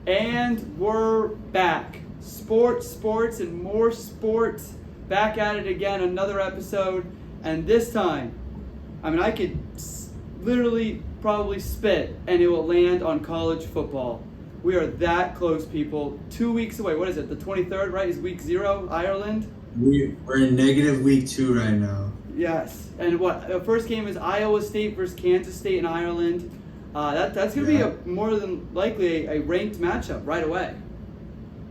And we're back. Sports, and more sports. Back at it again, another episode. And this time, I could literally probably spit and it will land on college football. We are that close, people. 2 weeks away. What is it? The 23rd, right? Is week 0, Ireland? We're in negative week 2 right now. Yes. And the first game is Iowa State versus Kansas State in Ireland. That's going to be more than likely a ranked matchup right away.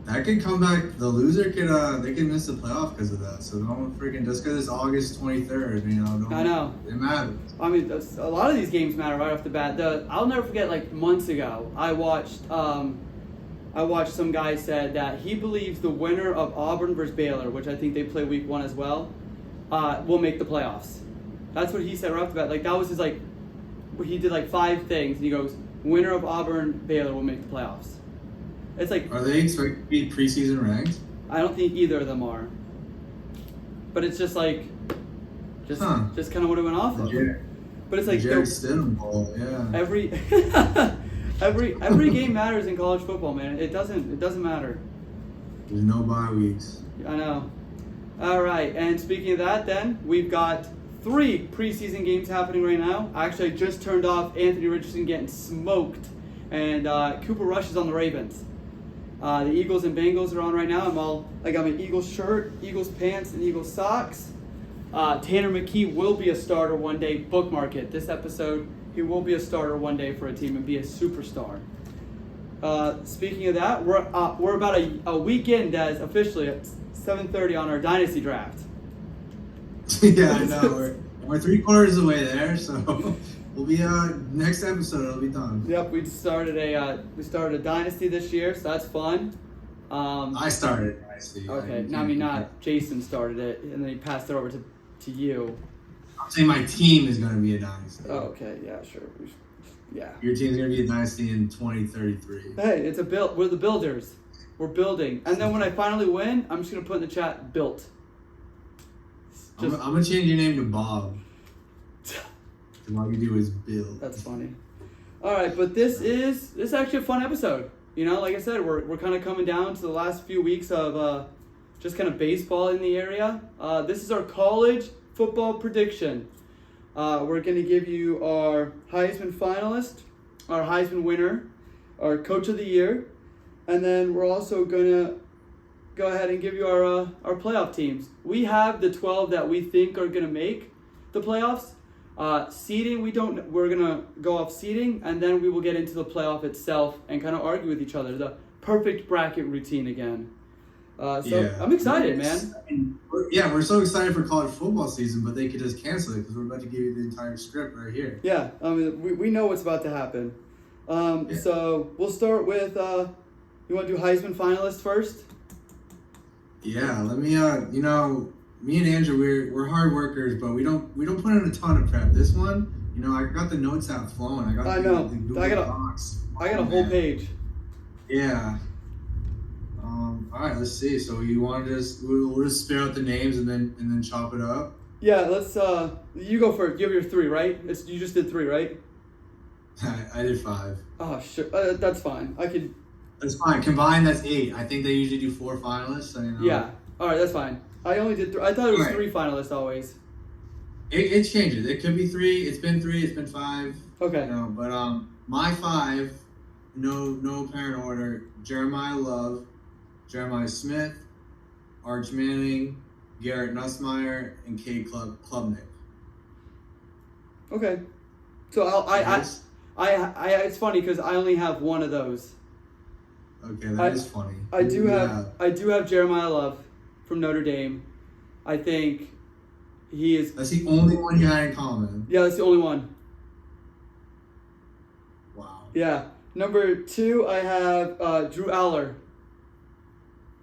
That could come back. The loser they could miss the playoff because of that. So don't freaking, just because it's August 23rd, I know. It matters. A lot of these games matter right off the bat. I'll never forget, months ago, I watched some guy said that he believes the winner of Auburn versus Baylor, which I think they play week 1 as well, will make the playoffs. That's what he said right off the bat. That was his, he did 5 things, and he goes, winner of Auburn, Baylor will make the playoffs. It's are they expected to be preseason ranked? I don't think either of them are. But it's just kind of what it went off of. But it's Jared Stidham ball, yeah. Every game matters in college football, man. It doesn't matter. There's no bye weeks. I know. All right, and speaking of that, then we've got 3 preseason games happening right now. Actually, I just turned off Anthony Richardson getting smoked, and Cooper Rush is on the Ravens. The Eagles and Bengals are on right now. I got my Eagles shirt, Eagles pants, and Eagles socks. Tanner McKee will be a starter one day. Bookmark it. This episode, he will be a starter one day for a team and be a superstar. Speaking of that, we're about a weekend as officially at 7:30 on our dynasty draft. Yeah, I know. We're 3/4 of the way there, so we'll be next episode. It'll be done. Yep, we started a dynasty this year, so that's fun. I started a dynasty. Okay, not Jason started it, and then he passed it over to you. I'm saying my team is going to be a dynasty. Oh, okay, yeah, sure. Yeah. Your team's going to be a dynasty in 2033. Hey, it's a build. We're the builders. We're building. And then when I finally win, I'm just going to put in the chat, built. I'm going to change your name to Bob. And all you do is build. That's funny. All right, but this is actually a fun episode. Like I said, we're kind of coming down to the last few weeks of just kind of baseball in the area. This is our college football prediction. We're going to give you our Heisman finalist, our Heisman winner, our Coach of the Year, and then we're also going to go ahead and give you our playoff teams. We have the 12 that we think are going to make the playoffs. Seeding, we're going to go off seeding, and then we will get into the playoff itself and kind of argue with each other. The perfect bracket routine again. I'm excited, man. We're so excited for college football season, but they could just cancel it because we're about to give you the entire script right here. Yeah, we know what's about to happen. So we'll start with, you want to do Heisman finalists first? Yeah, let me, me and Andrew, we're hard workers, but we don't put in a ton of prep. This one, I got the notes out flowing. I got the Google Docs. I got a whole page. Yeah. All right, let's see. So you want to we'll just spare out the names and then chop it up? Yeah, let's you go first. You have your 3, right? You just did 3, right? I did 5. Oh, sure. That's fine. That's fine. Combined, that's 8. I think they usually do 4 finalists. Yeah. All right, that's fine. I only did 3. I thought it was 3 finalists always. It changes. It could be 3. It's been 3. It's been 5. Okay. But my 5, no apparent order. Jeremiah Love, Jeremiah Smith, Arch Manning, Garrett Nussmeier, and Cade Klubnik. Okay. So I it's funny because I only have one of those. Okay, that is funny. I do have Jeremiah Love from Notre Dame. I think he is. That's the only one you had in common. Yeah, that's the only one. Wow. Yeah. Number 2, I have Drew Aller,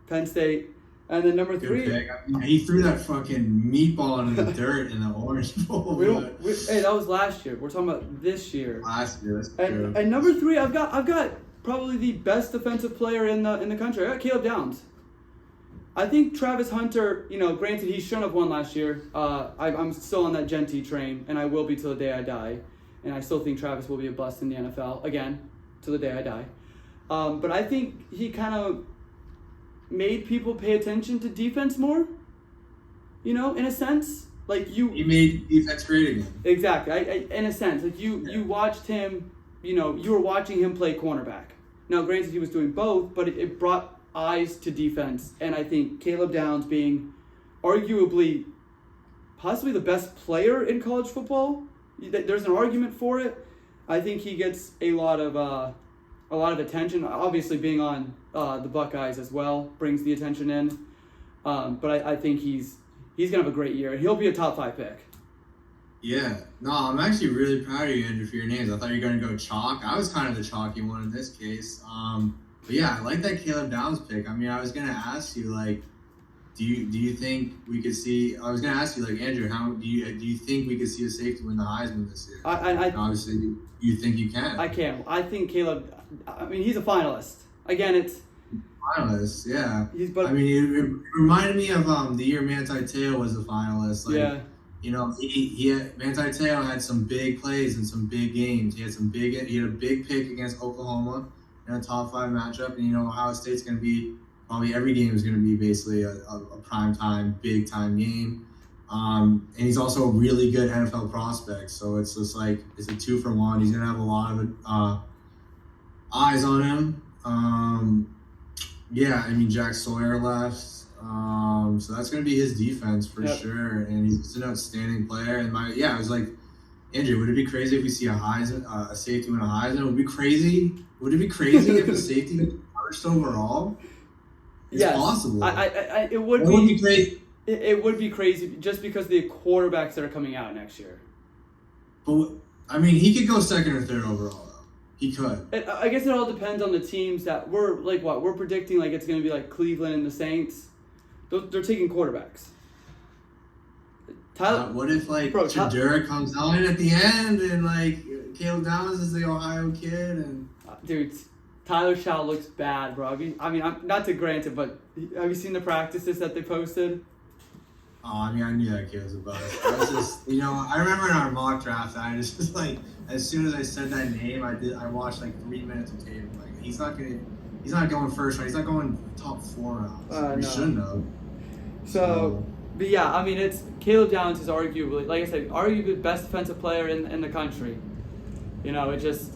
Penn State. And then number 3... He threw that fucking meatball into the dirt in the Orange Bowl. Hey, that was last year. We're talking about this year. Last year, that's true. And number 3, I've got probably the best defensive player in the country. I got Caleb Downs. I think Travis Hunter, granted he shouldn't have won last year. I'm still on that Genty train, and I will be till the day I die. And I still think Travis will be a bust in the NFL, again, till the day I die. But I think he kind of made people pay attention to defense more, you know, in a sense. Like He made defense great again. Exactly. In a sense, like you watched him, you know, you were watching him play cornerback. Now, granted, he was doing both, but it brought eyes to defense. And I think Caleb Downs being arguably possibly the best player in college football, there's an argument for it. I think he gets a lot of attention. Obviously, being on the Buckeyes as well brings the attention in. But I think he's gonna have a great year. He'll be a top 5 pick. Yeah. No, I'm actually really proud of you, Andrew, for your names. I thought you were going to go chalk. I was kind of the chalky one in this case. But yeah, I like that Caleb Downs pick. I mean, I was going to ask you, like, do you think we could see? I was going to ask you, like, Andrew, how do you think we could see a safety win the Heisman this year? Obviously, you think you can. I can. I think Caleb. I mean, he's a finalist. Again, it's finalist. Yeah. But I mean, it reminded me of the year Manti Te'o was a finalist. Like, yeah. You know, Manti Te'o had some big plays in some big games. He had a big pick against Oklahoma in a top 5 matchup, and you know Ohio State's going to be probably every game is going to be basically a prime time, big time game. And he's also a really good NFL prospect, so it's just like it's a 2-for-1. He's going to have a lot of eyes on him. Yeah, I mean Jack Sawyer left. So that's going to be his defense for sure, and he's an outstanding player. And I was like, Andrew, would it be crazy if we see a safety win a Heisman? Would it be crazy? Would it be crazy if a safety was first overall? It's possible. It would be crazy. It would be crazy just because of the quarterbacks that are coming out next year. But I mean, he could go second or third overall. He could. I guess it all depends on the teams that we're like. What we're predicting, like it's going to be like Cleveland and the Saints. They're taking quarterbacks. Tyler, what if like Shedeur comes on at the end and like Caleb Downs is the Ohio kid and dude, Tyler Shaw looks bad, bro. I mean, I'm not to grant it, but have you seen the practices that they posted? Oh, I mean, I knew that kid was a bust. I was just, you know, I remember in our mock draft, I just was like, as soon as I said that name, I watched like 3 minutes of tape. Like, he's not going first round. He's not going top 4 rounds. We shouldn't have. So, but yeah, I mean, it's Caleb Downs is arguably, like I said, arguably the best defensive player in the country. You know, it just.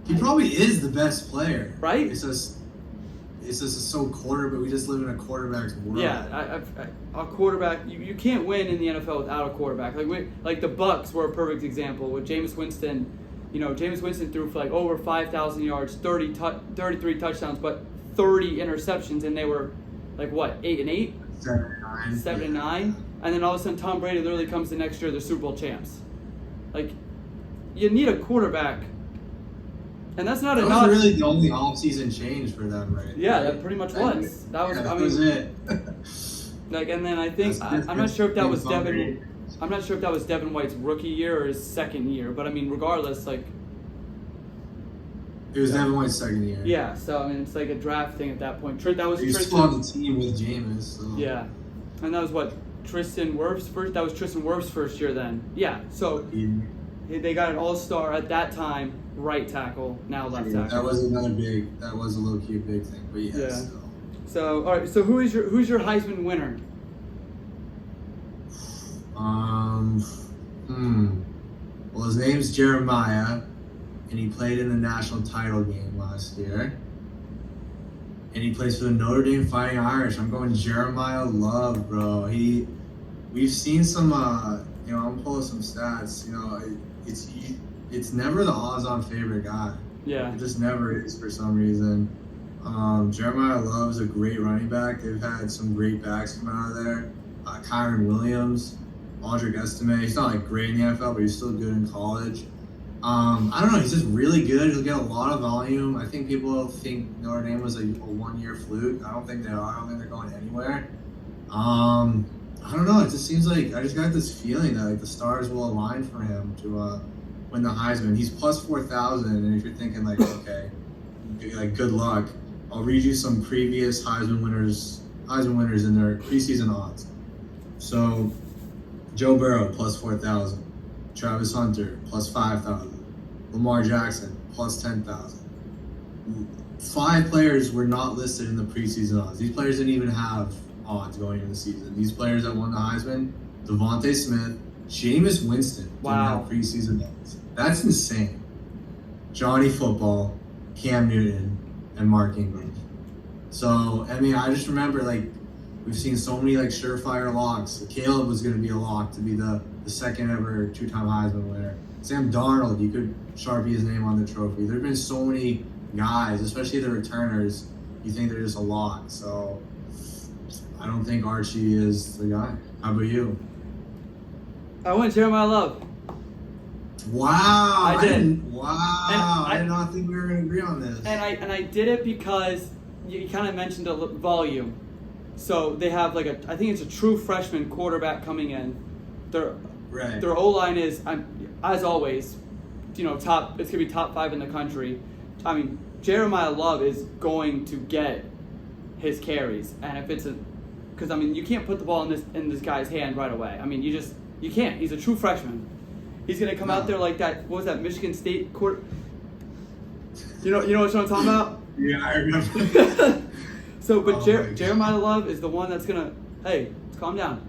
He probably is the best player. Right? It's just so but we just live in a quarterback's world. Yeah, a quarterback. You can't win in the NFL without a quarterback. Like the Bucks were a perfect example with Jameis Winston. You know, Jameis Winston threw for like over 5,000 yards, 33 touchdowns, but 30 interceptions, and they were like what, 8-8, 7-9, 7-9, and then all of a sudden Tom Brady literally comes the next year, they're Super Bowl champs. Like, you need a quarterback. And that's not that was really the only offseason change for them, right? Yeah, that pretty much was. That was it. Like, and then I think I'm not sure if that was Devin. I'm not sure if that was Devin White's rookie year or his second year, but I mean, regardless, like. It was Devin White's second year. Yeah, so I mean, it's like a draft thing at that point. That was. He was still on the team with Jameis. So. Yeah, and that was what Tristan Wirfs first. That was Tristan Wirfs' first year then. Yeah, so. They got an all-star at that time, right tackle, now left tackle. That was a low-key big thing, but yeah. So, all right, so who's your Heisman winner? Well, his name's Jeremiah, and he played in the national title game last year. And he plays for the Notre Dame Fighting Irish. I'm going Jeremiah Love, bro. We've seen some, you know, I'm pulling some stats, you know, it's never the odds-on favorite guy. Yeah. It just never is for some reason. Jeremiah Love is a great running back. They've had some great backs come out of there. Kyron Williams, Audric Estime. He's not like great in the NFL, but he's still good in college. I don't know. He's just really good. He'll get a lot of volume. I think people think Notre Dame was a one-year fluke. I don't think they are. I don't think they're going anywhere. I don't know. It just seems like I just got this feeling that like the stars will align for him to win the Heisman. He's plus 4,000, and if you're thinking like, okay, like good luck, I'll read you some previous Heisman winners in their preseason odds. So, Joe Burrow plus 4,000, Travis Hunter plus 5,000, Lamar Jackson plus 10,000, 5 players were not listed in the preseason odds. These players didn't even have odds going into the season. These players that won the Heisman, Devontae Smith, Jameis Winston, Wow. didn't have preseason odds. That's insane. Johnny Football, Cam Newton, and Mark Ingram. So, I mean, I just remember, like, we've seen so many, like, surefire locks. Caleb was going to be a lock to be the second ever 2-time Heisman winner. Sam Darnold, you could Sharpie his name on the trophy. There have been so many guys, especially the returners, you think they're just a lock. So, I don't think Archie is the guy. How about you? I went Jeremiah Love. Wow. I did. I did not think we were going to agree on this. And I did it because you kind of mentioned volume. So they have like I think it's a true freshman quarterback coming in. Their O-line is, as always, top. It's gonna be top 5 in the country. I mean, Jeremiah Love is going to get his carries, and if it's because I mean you can't put the ball in this guy's hand right away. I mean you can't. He's a true freshman. He's gonna come out there like that. What was that Michigan State court? You know what I'm talking about? Yeah, I remember. So, but Jeremiah Love is the one that's gonna, hey, calm down,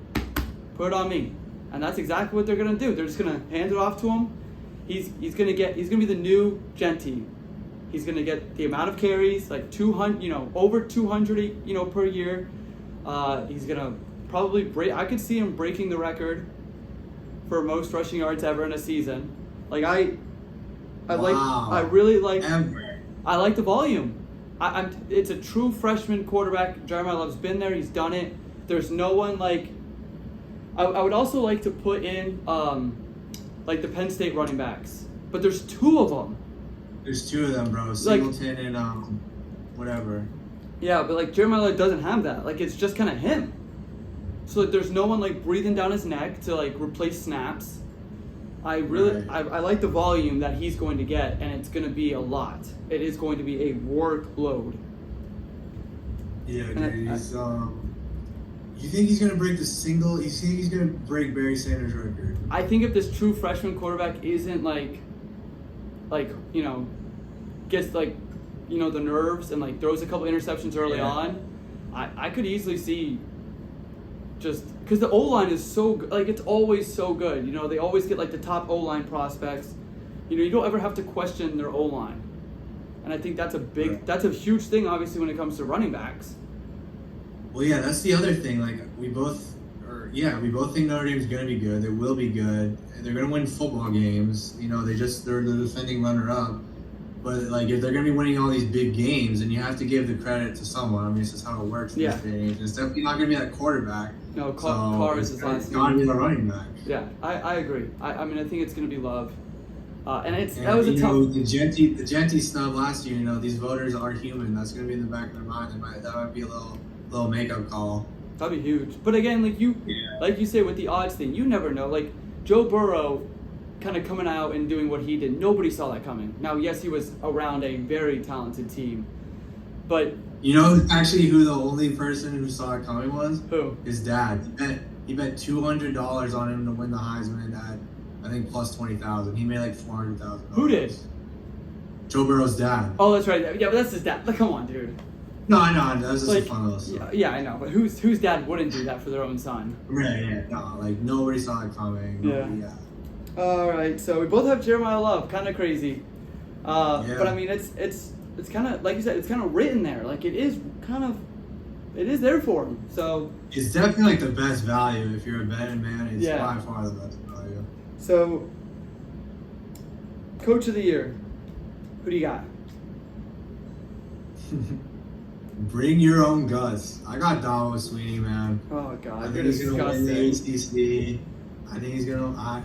put it on me, and that's exactly what they're gonna do. They're just gonna hand it off to him. He's gonna be the new Genty. He's gonna get the amount of carries, like 200, over 200, per year. He's gonna probably break. I could see him breaking the record for most rushing yards ever in a season. Like I really like the volume. It's a true freshman quarterback. Jeremiah Love's been there. He's done it. There's no one like. I would also like to put in like the Penn State running backs, but there's 2 of them. There's 2 of them, bro. Singleton and whatever. Yeah, but like Jeremiah Love doesn't have that. Like it's just kind of him. So like, there's no one like breathing down his neck to like replace snaps. I like the volume that he's going to get, and it's going to be a lot. It is going to be a workload. Yeah, dude. You think he's going to break the single? You think he's going to break Barry Sanders' record? I think if this true freshman quarterback isn't gets the nerves and like throws a couple interceptions early on, I could easily see. Just because the O-line is so good, like it's always so good. They always get like the top O-line prospects. You don't ever have to question their O-line, and I think that's a huge thing. Obviously, when it comes to running backs. Well, yeah, that's the other thing. Like we both think Notre Dame's gonna be good. They will be good. They're gonna win football games. They're the defending runner-up. But like if they're gonna be winning all these big games, then you have to give the credit to someone. I mean, it's just how it works in this day and age. It's definitely not gonna be that quarterback. No, Carr is his last name. It's gotta be the running back. Yeah, I agree. I mean, I think it's gonna be Love, and that was a tough. The Genty snub last year. These voters are human. That's gonna be in the back of their mind. That might be a little makeup call. That'd be huge. But again, like you say with the odds thing, you never know. Like Joe Burrow, kind of coming out and doing what he did. Nobody saw that coming. Now, yes, he was around a very talented team, but actually who the only person who saw it coming was? Who? His dad. He bet $200 on him to win the Heisman at I think plus 20,000. He made like 400,000. Who did? Joe Burrow's dad. Oh, that's right. Yeah, but that's his dad. Like, come on, dude. No, I know. That was just a fun little story. Yeah, I know. But whose dad wouldn't do that for their own son? Right. Yeah. No, like nobody saw it coming. Yeah. All right, so we both have Jeremiah Love. Kind of crazy. But I mean, it's kind of like you said. It's kind of written there. Like it is there for him. So it's definitely like the best value if you're a betting man. It's by far the best value. So, Coach of the Year, who do you got? Bring your own guts. I got Dabo Swinney, man. Oh God, I think he's gonna win the ACC. I think he's gonna.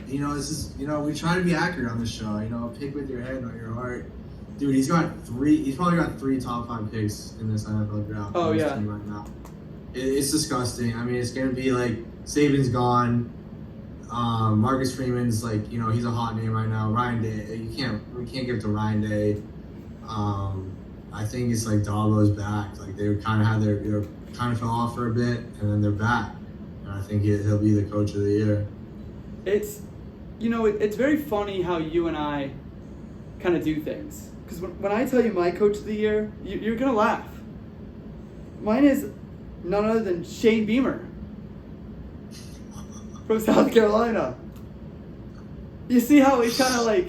This is. We try to be accurate on this show. Pick with your head, not your heart. Dude, he's probably got 3 top 5 picks in this NFL draft. Oh yeah. Right now. It's disgusting. I mean, it's gonna be like Saban's gone. Marcus Freeman's like, he's a hot name right now. Ryan Day, we can't give to Ryan Day. I think it's like Dabo's back. Like they kind of fell off for a bit, and then they're back. And I think he'll be the coach of the year. It's, it's very funny how you and I kind of do things. Because when I tell you my coach of the year, you're gonna laugh. Mine is none other than Shane Beamer from South Carolina. You see how it's kind of like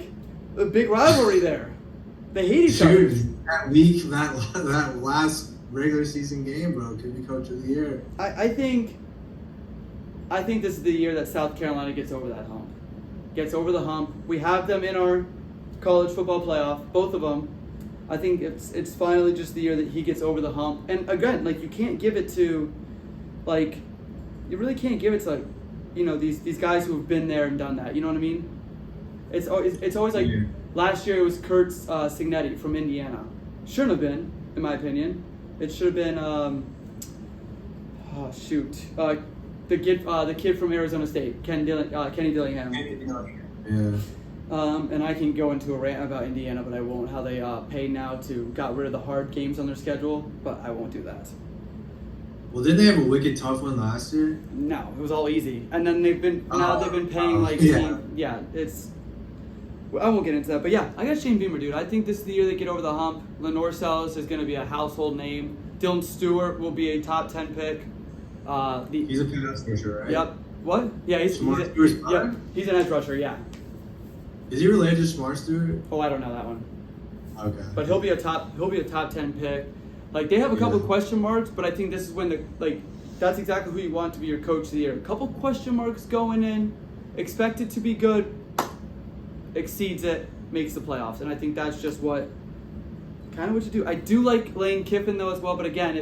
a big rivalry there. They hate each other. Dude, that last regular season game, bro, could be coach of the year. I think this is the year that South Carolina gets over that hump. Gets over the hump. We have them in our college football playoff, both of them. I think it's finally just the year that he gets over the hump. And again, like, you can't give it to, like, you really can't give it to, like, you know, these guys who have been there and done that. You know what I mean? It's always like, last year it was Kurt Signetti from Indiana. Shouldn't have been, in my opinion. It should have been the kid from Arizona State, Kenny Dillingham. Yeah. And I can go into a rant about Indiana, but I won't. How they pay now to got rid of the hard games on their schedule, but I won't do that. Well, didn't they have a wicked tough one last year? No, it was all easy. And then they've been paying like it's. I won't get into that, but yeah, I got Shane Beamer, dude. I think this is the year they get over the hump. Lenore Sells is going to be a household name. Dylan Stewart will be a top 10 pick. He's a pass rusher, right? Yep. What? Yeah, he's an edge rusher. Yeah. Is he related to Smart Stewart? Oh, I don't know that one. Okay. But he'll be a top 10 pick. Like, they have a couple question marks, but I think this is when that's exactly who you want to be your coach of the year. A couple question marks going in, expected to be good, exceeds it, makes the playoffs, and I think that's just what you do. I do like Lane Kiffin though as well, but again,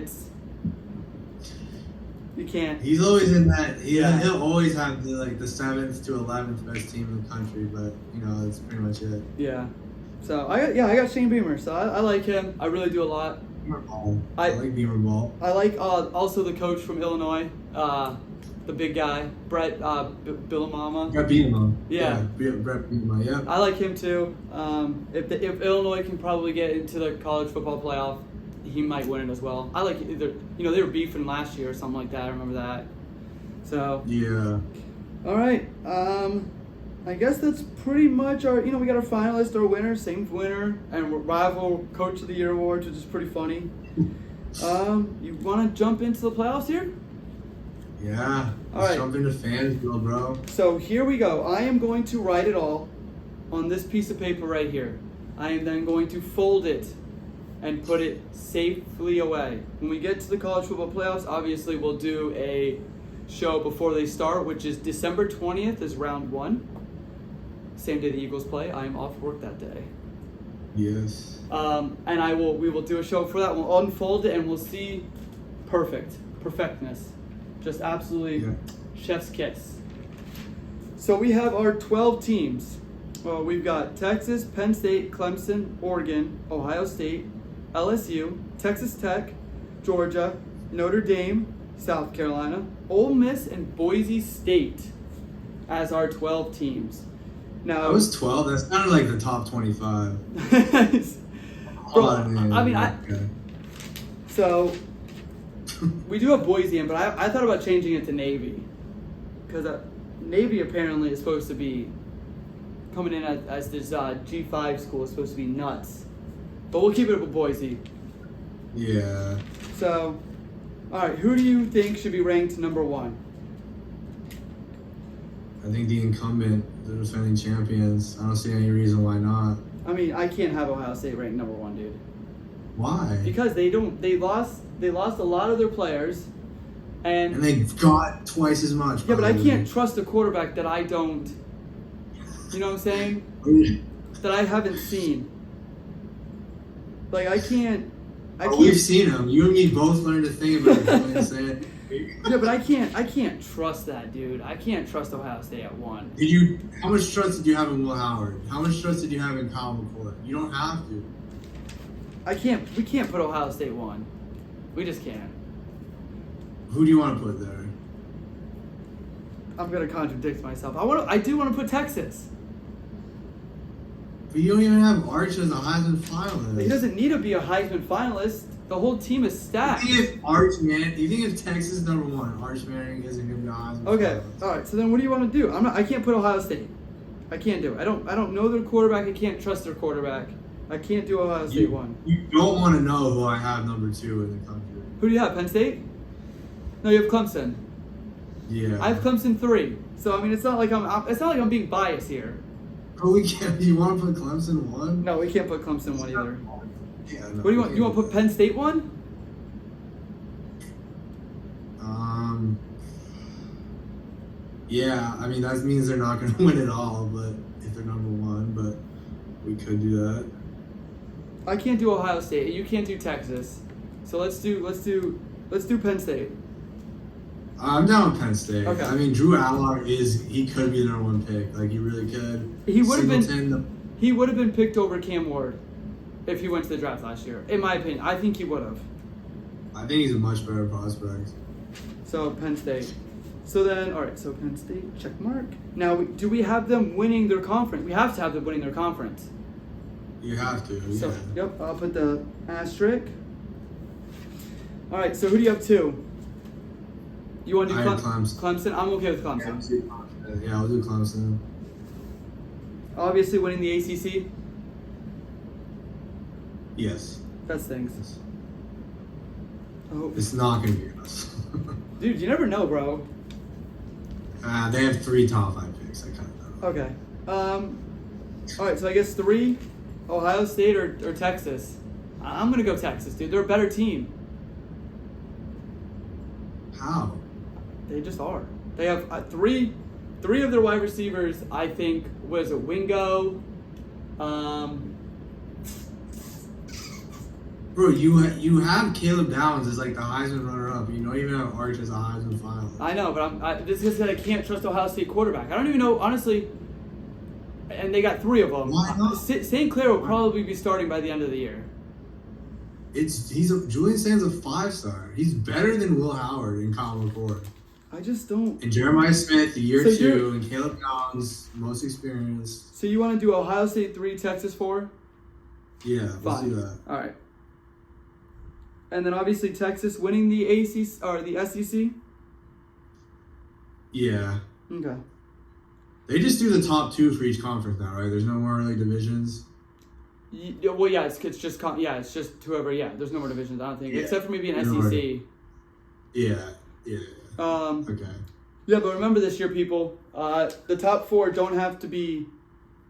you can't. He's always in that. He'll always have the 7th to 11th best team in the country, but that's pretty much it. Yeah. So I got Shane Beamer. So I like him. I really do a lot. Beamer Ball. I like Beamer Ball. I like also the coach from Illinois, the big guy, Brett Bielema. Brett Bielema. Yeah. Brett Bielema. Yeah. I like him too. If Illinois can probably get into the college football playoff, he might win it as well. I like either. They were beefing last year or something like that. I remember that. So. Yeah. All right. I guess that's pretty much our. We got our finalist, our winner, same winner, and rival coach of the year awards, which is pretty funny. You want to jump into the playoffs here? Yeah. All right. Jump into Fansville, bro. So here we go. I am going to write it all on this piece of paper right here. I am then going to fold it and put it safely away. When we get to the college football playoffs, obviously we'll do a show before they start, which is December 20th is round 1. Same day the Eagles play. I am off work that day. Yes. And we will do a show for that. We'll unfold it and we'll see perfectness. Just absolutely chef's kiss. So we have our 12 teams. We've got Texas, Penn State, Clemson, Oregon, Ohio State, LSU, Texas Tech, Georgia, Notre Dame, South Carolina, Ole Miss, and Boise State as our 12 teams. Now, that was 12. That sounded like the top 25. So we do have Boise in, but I thought about changing it to Navy because Navy apparently is supposed to be coming in as this G5 school is supposed to be nuts. But we'll keep it with Boise. Yeah. So, all right, who do you think should be ranked number 1? I think the incumbent, the defending champions. I don't see any reason why not. I mean, I can't have Ohio State ranked number 1, dude. Why? Because they lost a lot of their players, and they got twice as much. Yeah, but I can't trust a quarterback that I don't. You know what I'm saying? That I haven't seen. Like I can't. We've seen him. You and me both learned a thing about it. You know what I'm saying? Yeah, but I can't trust that, dude. I can't trust Ohio State at 1. How much trust did you have in Will Howard? How much trust did you have in Kyle McCord? You don't have to. We can't put Ohio State 1. We just can't. Who do you want to put there? I'm gonna contradict myself. I do want to put Texas. But you don't even have Arch as a Heisman finalist. He doesn't need to be a Heisman finalist. The whole team is stacked. Do you think if Texas is number 1, Arch Manning isn't going to be a Heisman finalist? All right. So then, what do you want to do? I can't put Ohio State. I can't do it. I don't know their quarterback. I can't trust their quarterback. I can't do Ohio State 1. You don't want to know who I have number 2 in the country. Who do you have? Penn State? No, you have Clemson. Yeah. I have Clemson 3. So I mean, it's not like I'm being biased here. Oh, we can't. You want to put Clemson 1? No, we can't put Clemson 1 either. Yeah. No, What do you want? You want to put Penn State 1? Yeah. I mean, that means they're not going to win it all, but if they're number 1, but we could do that. I can't do Ohio State. You can't do Texas. So let's do Penn State. I'm down with Penn State. Okay. I mean, Drew Allar he could be the number 1 pick. Like, he really could. He would have been picked over Cam Ward if he went to the draft last year. In my opinion, I think he would have. I think he's a much better prospect. So Penn State. So then, all right. So Penn State, check mark. Now, do we have them winning their conference? We have to have them winning their conference. You have to. Yeah. So yep, I'll put the asterisk. All right. So who do you have 2? You want to do Clemson. Clemson? I'm okay with Clemson. Yeah, I'll do Clemson. Obviously, winning the ACC. Yes. That stings. Oh, It's not going to be us. dude, you never know, bro. They have 3 top 5 picks. I kind of know. Okay. All right. So I guess 3, Ohio State or Texas. I'm gonna go Texas, dude. They're a better team. How? They just are. They have 3 of their wide receivers. I think was it Wingo. Bro, you have Caleb Downs as like the Heisman runner-up. You don't even have Arch as a Heisman finalist. I know, but this is that I can't trust Ohio State quarterback. I don't even know, honestly. And they got 3 of them. Why not? St. Clair will probably be starting by the end of the year. Julian Sand's a 5-star. He's better than Will Howard and Kyle McCord. I just don't. And Jeremiah Smith, year So 2, and Caleb Downs, most experienced. So you want to do Ohio State 3, Texas 4? Yeah, let's Fine. do that. All right. And then obviously Texas winning the ACC or the SEC. Yeah. Okay. They just do the top 2 for each conference now, right? There's no more like divisions. Well, yeah, it's just it's just whoever. Yeah, there's no more divisions. I don't think, Yeah. except for maybe an No SEC. Yeah. Okay. Yeah, but remember this year, people. The top 4 don't have to be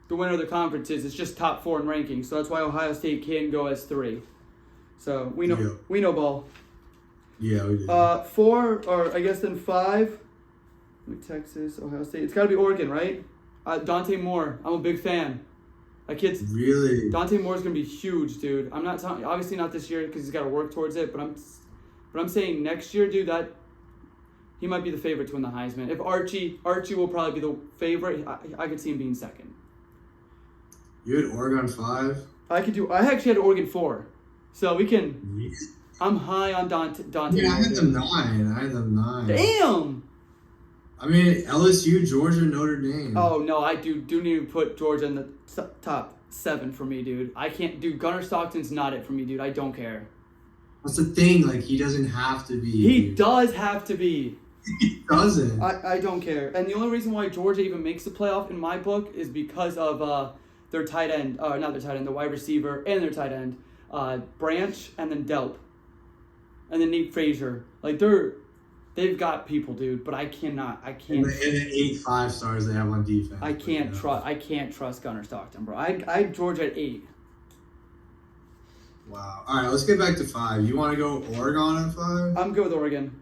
the winner of the conferences. It's just top 4 in rankings. So that's why Ohio State can go as 3. So we know Yeah. we know ball. Yeah, we did. 4 or I guess then 5. Texas, Ohio State. It's got to be Oregon, right? Dante Moore. I'm a big fan. That kid's Really? Dante Moore's gonna be huge, dude. I'm not telling, obviously not this year because he's got to work towards it. But I'm saying next year, dude. That he might be the favorite to win the Heisman. If Archie will probably be the favorite. I could see him being 2nd. You had Oregon 5? I actually had Oregon 4, so we can. I'm high on Dante. Yeah, I Moore, had them 9. Damn. I mean, LSU, Georgia, Notre Dame. Oh no, I do need to put Georgia in the top 7 for me, dude. I can't do Gunnar Stockton's not it for me, dude. I don't care. That's the thing. Like, he doesn't have to be. He does have to be. He doesn't. I don't care. And the only reason why Georgia even makes the playoff in my book is because of their tight end, not their tight end, the wide receiver and their tight end, Branch and then Delp, and then Nate Frazier. Like they've got people, dude. But I can't. And the 8 5-stars they have on defense. I can't trust. I can't trust Gunnar Stockton, bro. I Georgia at 8. Wow. All right, let's get back to 5. You want to go Oregon at 5? I'm good with Oregon.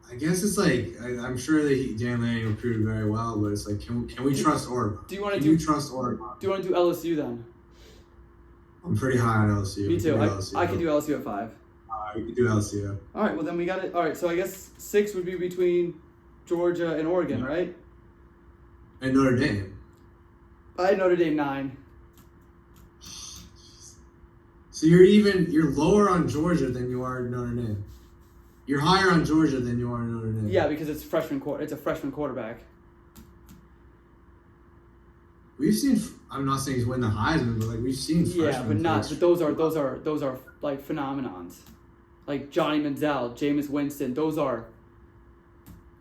I guess it's like I'm sure that Dan Lanning recruited very well, but it's like can we trust Oregon? Do you want to Can you trust Oregon? Do you want to do LSU then? I'm pretty high on LSU. Me too. LSU. I could do LSU at 5. We could do LSU. All right. Well, then we got it. All right. So I guess 6 would be between Georgia and Oregon, right? And Notre Dame. I had Notre Dame 9. So you're lower on Georgia than you are Notre Dame. You're higher on Georgia than you are Notre Dame. Yeah, because it's a freshman quarterback. We've seen. I'm not saying he's win the Heisman, but like we've seen. Yeah, but not. But those are like phenomenons, like Johnny Manziel, Jameis Winston. Those are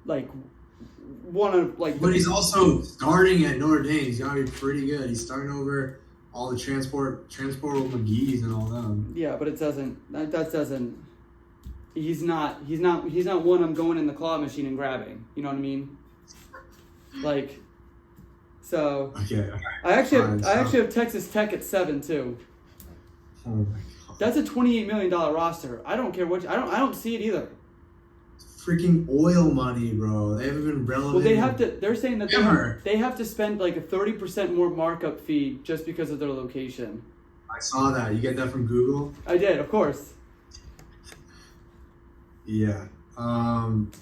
like one of like. But he's also starting at Notre Dame. He's got to be pretty good. He's starting over all the transport McGee's and all them. Yeah, but it doesn't. That doesn't. He's not one I'm going in the claw machine and grabbing. You know what I mean? Like, so. Okay. I actually have Texas Tech at 7 too. Oh my god. That's a $28 million roster. I don't care what. I don't see it either. Freaking oil money, bro. They haven't been relevant. Well, they have to. They're saying that Ever. they have to spend like a 30% more markup fee just because of their location. I saw that. You get that from Google? I did, of course. Yeah.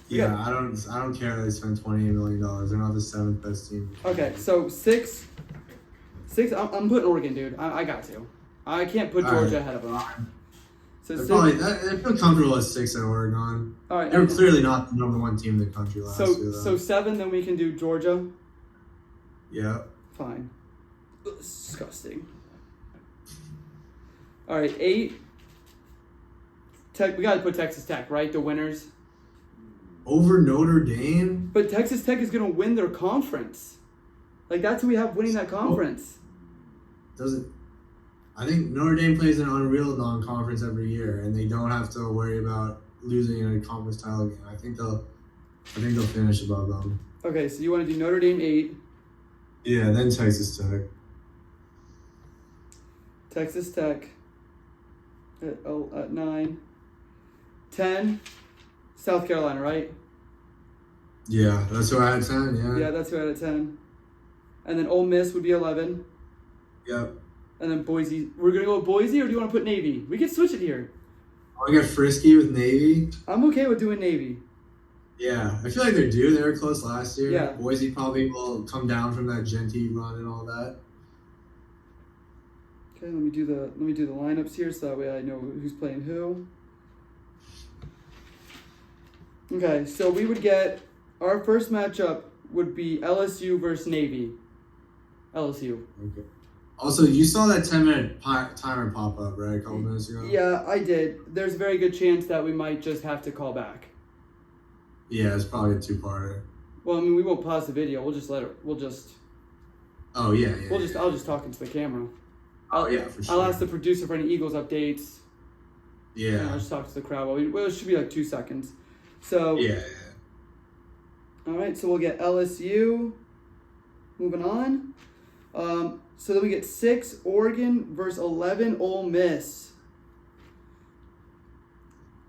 Yeah. I don't care that they spent $28 million. They're not the 7th best team. Okay, so six. I'm putting Oregon, dude. I got to. I can't put Georgia ahead of them. So They're six, they feel comfortable at 6 at Oregon. all right. They were clearly not the number 1 team in the country last year, though. So 7, then we can do Georgia. Yeah. Fine. Ugh, disgusting. All right, 8. Tech. We got to put Texas Tech, right? The winners. Over Notre Dame? But Texas Tech is going to win their conference. Like, that's who we have winning that conference. I think Notre Dame plays an unreal non-conference every year, and they don't have to worry about losing in a conference title game. I think they'll finish above them. Okay, so you want to do Notre Dame 8. Yeah, then Texas Tech. Texas Tech at 9. 10. South Carolina, right? Yeah, that's who I had 10. Yeah. Yeah, that's who I had at 10. And then Ole Miss would be 11. Yep. And then Boise. We're going to go with Boise, or do you want to put Navy? We can switch it here. I got Frisky with Navy. I'm okay with doing Navy. Yeah, I feel like they're due. They were close last year. Yeah. Boise probably will come down from that Genty run and all that. Okay, let me do the lineups here so that way I know who's playing who. Okay, so we would get our first matchup would be LSU versus Navy. LSU. Okay. Also, you saw that 10-minute timer pop up, right, a couple minutes ago? Yeah, I did. There's a very good chance that we might just have to call back. Yeah, it's probably a 2-parter. Well, I mean, we won't pause the video. We'll just Oh, yeah. I'll just talk into the camera. Oh, yeah, for sure. I'll ask the producer for any Eagles updates. Yeah. And I'll just talk to the crowd. Well, it should be like 2 seconds. So. Yeah. All right, so we'll get LSU. Moving on. So then we get 6 Oregon versus 11 Ole Miss.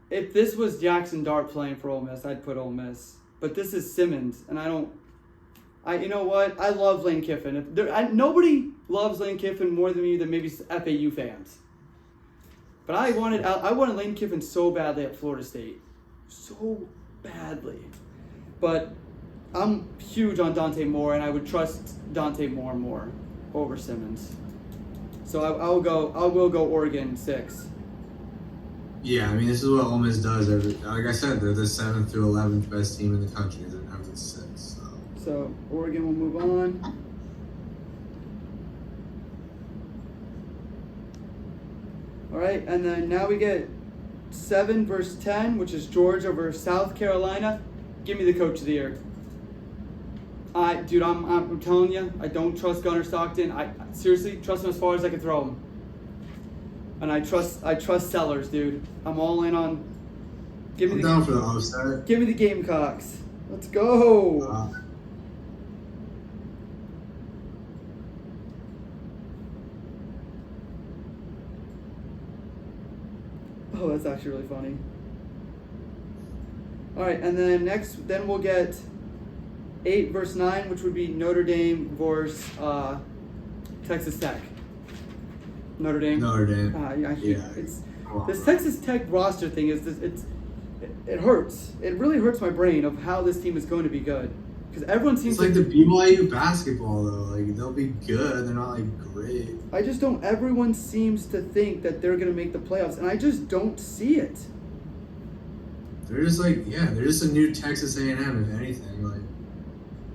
If this was Jackson Dart playing for Ole Miss, I'd put Ole Miss. But this is Simmons, and you know what? I love Lane Kiffin. Nobody loves Lane Kiffin more than me than maybe FAU fans. But I wanted Lane Kiffin so badly at Florida State. So badly. But I'm huge on Dante Moore, and I would trust Dante Moore and more over Simmons. So I will go Oregon 6. Yeah, I mean, this is what Ole Miss does. Like I said, they're the 7th through 11th best team in the country. They're never 6. So Oregon will move on. All right, and then now we get 7 versus 10, which is Georgia versus South Carolina. Give me the coach of the year. Dude, I'm telling you, I don't trust Gunnar Stockton. I seriously trust him as far as I can throw him. And I trust Sellers, dude. I'm all in on. I'm down for the upset. Give me the Gamecocks. Let's go. Oh, that's actually really funny. All right, and then we'll get 8 versus 9, which would be Notre Dame versus Texas Tech. Notre Dame. This Texas Tech roster thing it hurts. It really hurts my brain of how this team is going to be good, because everyone seems it's like the BYU basketball though. Like they'll be good. They're not like great. I just don't. Everyone seems to think that they're going to make the playoffs, and I just don't see it. They're just they're just a new Texas A&M, if anything. Like,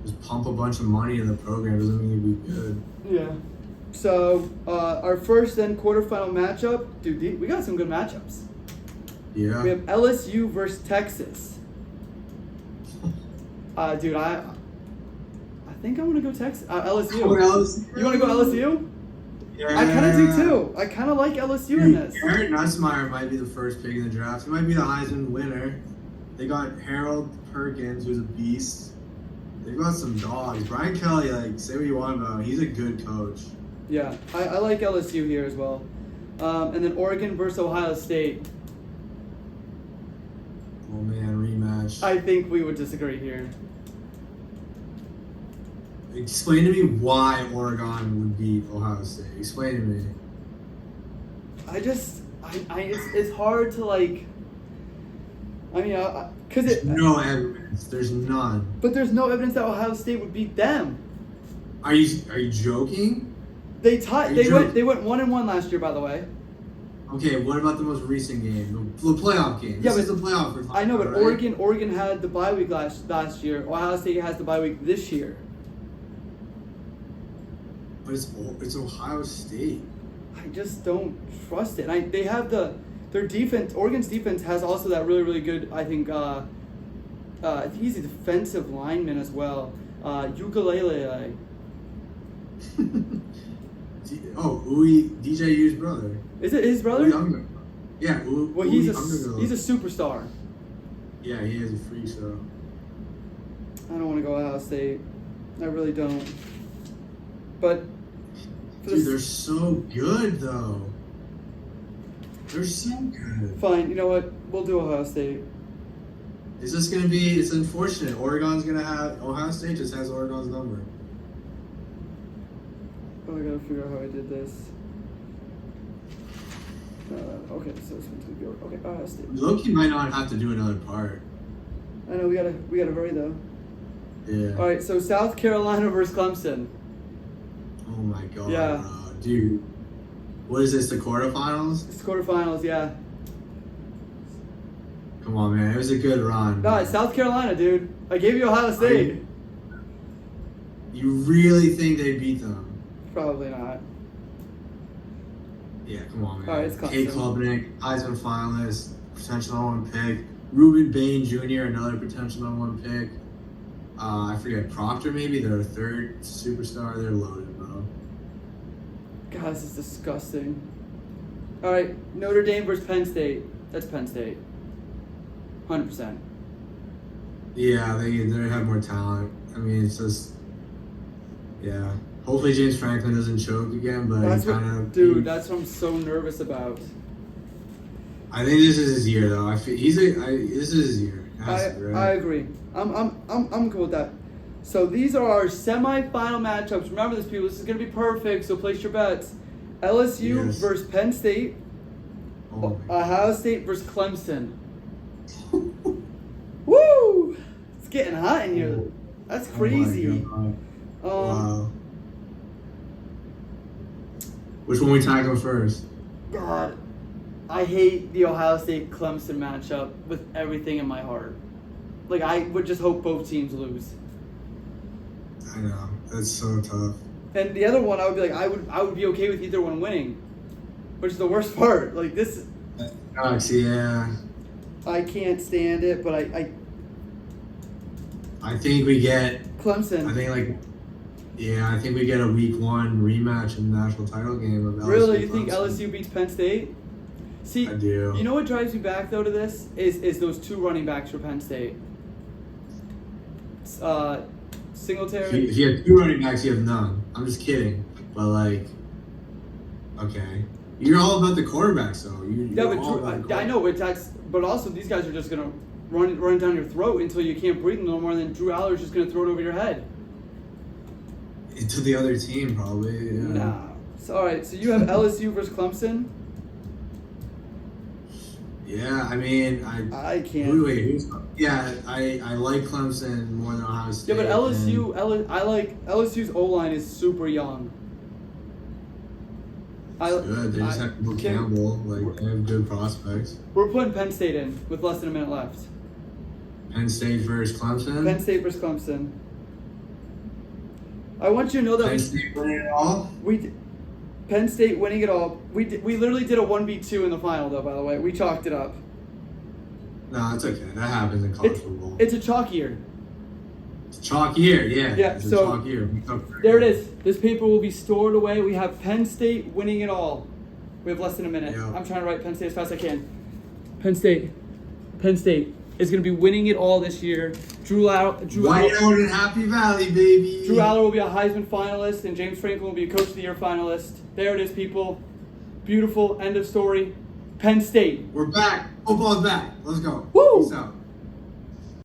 just pump a bunch of money in the program doesn't mean you'll be good. Yeah. So, our first then quarterfinal matchup, dude, we got some good matchups. Yeah. We have LSU versus Texas. Dude, I think I want to go Texas. LSU. LSU. You want to go LSU? I kind of do too. I kind of like LSU in this. Garrett Nussmeier might be the first pick in the draft. He might be the Heisman winner. They got Harold Perkins, who's a beast. They've got some dogs. Brian Kelly, like, say what you want about him. He's a good coach. Yeah, I like LSU here as well. And then Oregon versus Ohio State. Oh, man, rematch. I think we would disagree here. Explain to me why Oregon would beat Ohio State. Explain to me. It's hard to like. I mean, because There's no evidence. There's none. But there's no evidence that Ohio State would beat them. Are you joking? They tied. They went 1-1 last year, by the way. Okay, what about the most recent game, the playoff game? Yeah, This is the playoff. We're I know, but about, right? Oregon had the bye week last year. Ohio State has the bye week this year. But it's Ohio State. I just don't trust it. They have their defense. Oregon's defense has also that really, really good. I think he's a defensive lineman as well. Ukulele. DJ U's brother. Is it his brother? Yeah. Well, he's a superstar. Yeah, he is a freak show. I don't want to go Ohio State. I really don't. But dude, they're so good though. They're so good. Fine, you know what? We'll do Ohio State. It's just gonna be. It's unfortunate. Oregon's gonna have. Ohio State just has Oregon's number. Oh, I gotta figure out how I did this. Okay, so it's going to be okay. Ohio State. Loki might not have to do another part. I know we gotta hurry though. Yeah. All right, so South Carolina versus Clemson. Oh my god. Yeah. Dude. What is this? The quarterfinals? It's quarterfinals, yeah. Come on, man. It was a good run. No, it's South Carolina, dude. I gave you Ohio State. You really think they beat them? Probably not. Yeah, come on, man. All right, it's Clemson. Kate Klubnik, Heisman finalist, potential number 1 pick. Ruben Bain Jr., another potential number 1 pick. I forget, Proctor maybe, their third superstar. They're loaded, bro. God, this is disgusting. All right, Notre Dame versus Penn State. That's Penn State. 100%. Yeah, they have more talent. I mean, it's just, yeah. Hopefully James Franklin doesn't choke again, but that's what I'm so nervous about. I think this is his year, though. I feel this is his year. I agree. I'm cool with that. So these are our semi-final matchups. Remember this, people. This is gonna be perfect. So place your bets. LSU versus Penn State. Ohio State versus Clemson. Woo! It's getting hot in here. That's crazy. Wow. Which one we tackle first? God, I hate the Ohio State Clemson matchup with everything in my heart. Like, I would just hope both teams lose. I know, that's so tough. And the other one, I would be like, I would be okay with either one winning, which is the worst part. Like this. Yeah. I can't stand it, but I think we get Clemson. I think we get a week 1 rematch in the national title game of LSU. Really, you think LSU beats Penn State? See, I do. You know what drives me back though to this is those 2 running backs for Penn State. Singletary. If you have 2 running backs, you have none. I'm just kidding, but okay, you're all about the quarterbacks though. I know, but also these guys are just gonna run down your throat until you can't breathe no more, and then Drew Aller's just gonna throw it over your head. To the other team, probably. Yeah. Nah. So, all right. So you have LSU versus Clemson. Yeah, I mean, I can't. Wait. Yeah, I like Clemson more than Ohio State. Yeah, but LSU's O-line is super young. Good. They just have to put Campbell. They have good prospects. We're putting Penn State in with less than a minute left. Penn State versus Clemson. Penn State versus Clemson. I want you to know that Penn State winning it all. Penn State winning it all. We literally did a 1v2 in the final, though. By the way, we chalked it up. No, it's okay. That happens in college football. It's a chalk year. It's a chalk year, yeah. Yeah, It's a so chalk year. there it is. This paper will be stored away. We have Penn State winning it all. We have less than a minute. Yeah. I'm trying to write Penn State as fast as I can. Penn State is going to be winning it all this year. White out in Happy Valley, baby. Drew Aller will be a Heisman finalist, and James Franklin will be a Coach of the Year finalist. There it is, people. Beautiful. End of story. Penn State. We're back. Football's back. Let's go. Woo! Peace out.